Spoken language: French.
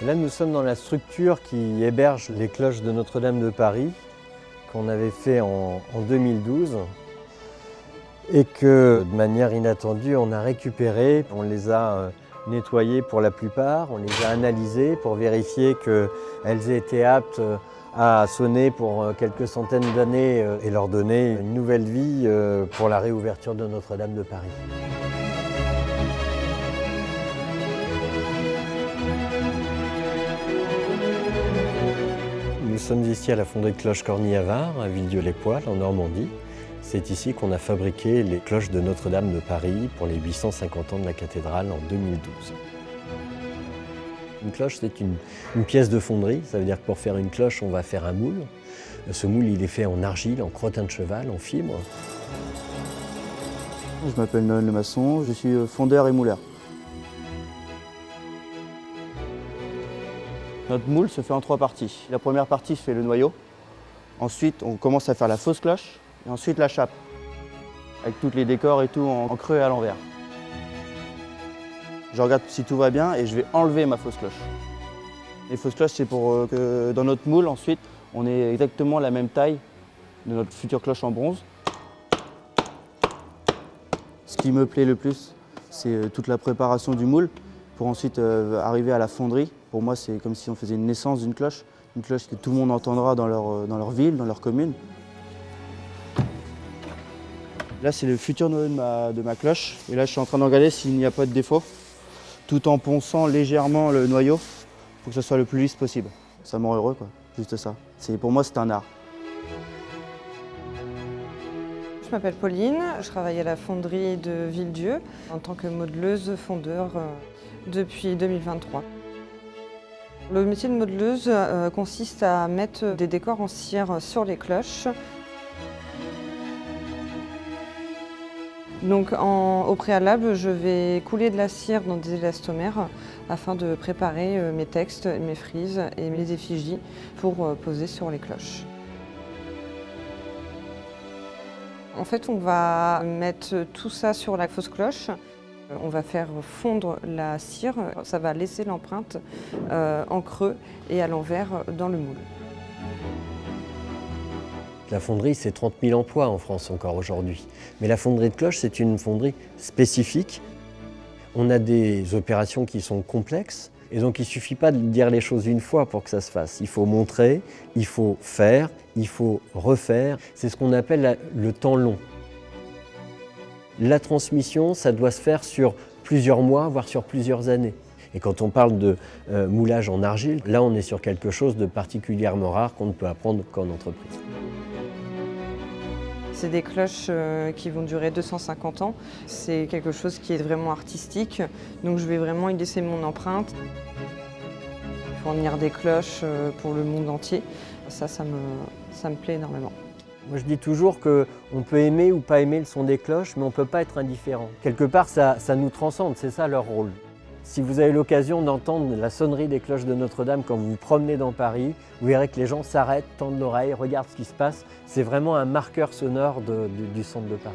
Là, nous sommes dans la structure qui héberge les cloches de Notre-Dame de Paris, qu'on avait fait en 2012, et que, de manière inattendue, on a récupéré. On les a nettoyées pour la plupart, on les a analysées pour vérifier qu'elles aient été aptes à sonner pour quelques centaines d'années et leur donner une nouvelle vie pour la réouverture de Notre-Dame de Paris. Nous sommes ici à la fonderie de cloches Cornille-Havard, à Villedieu-les-Poêles, en Normandie. C'est ici qu'on a fabriqué les cloches de Notre-Dame de Paris pour les 850 ans de la cathédrale en 2012. Une cloche, c'est une pièce de fonderie. Ça veut dire que pour faire une cloche, on va faire un moule. Ce moule, il est fait en argile, en crottin de cheval, en fibre. Je m'appelle Noël Lemasson, je suis fondeur et mouleur. Notre moule se fait en 3 parties. La première partie se fait le noyau. Ensuite, on commence à faire la fausse cloche. Et ensuite, la chape. Avec tous les décors et tout en creux et à l'envers. Je regarde si tout va bien et je vais enlever ma fausse cloche. Les fausses cloches, c'est pour que dans notre moule, ensuite, on ait exactement la même taille de notre future cloche en bronze. Ce qui me plaît le plus, c'est toute la préparation du moule pour ensuite arriver à la fonderie. Pour moi, c'est comme si on faisait une naissance d'une cloche. Une cloche que tout le monde entendra dans leur ville, dans leur commune. Là, c'est le futur noyau de ma cloche. Et là, je suis en train de regarder s'il n'y a pas de défaut, tout en ponçant légèrement le noyau pour que ce soit le plus lisse possible. Ça me rend heureux, quoi. Juste ça. Pour moi, c'est un art. Je m'appelle Pauline, je travaille à la fonderie de Villedieu en tant que modeleuse fondeur depuis 2023. Le métier de modeleuse consiste à mettre des décors en cire sur les cloches. Donc au préalable, je vais couler de la cire dans des élastomères afin de préparer mes textes, mes frises et mes effigies pour poser sur les cloches. En fait, on va mettre tout ça sur la fausse cloche. On va faire fondre la cire. Ça va laisser l'empreinte en creux et à l'envers dans le moule. La fonderie, c'est 30 000 emplois en France encore aujourd'hui. Mais la fonderie de cloches, c'est une fonderie spécifique. On a des opérations qui sont complexes. Et donc, il ne suffit pas de dire les choses une fois pour que ça se fasse. Il faut montrer, il faut faire, il faut refaire. C'est ce qu'on appelle le temps long. La transmission, ça doit se faire sur plusieurs mois, voire sur plusieurs années. Et quand on parle de moulage en argile, là, on est sur quelque chose de particulièrement rare qu'on ne peut apprendre qu'en entreprise. C'est des cloches qui vont durer 250 ans. C'est quelque chose qui est vraiment artistique, donc je vais vraiment y laisser mon empreinte. Fournir des cloches pour le monde entier, ça me plaît énormément. Moi, je dis toujours qu'on peut aimer ou pas aimer le son des cloches, mais on ne peut pas être indifférent. Quelque part, ça nous transcende, c'est ça leur rôle. Si vous avez l'occasion d'entendre la sonnerie des cloches de Notre-Dame quand vous vous promenez dans Paris, vous verrez que les gens s'arrêtent, tendent l'oreille, regardent ce qui se passe. C'est vraiment un marqueur sonore du centre de Paris.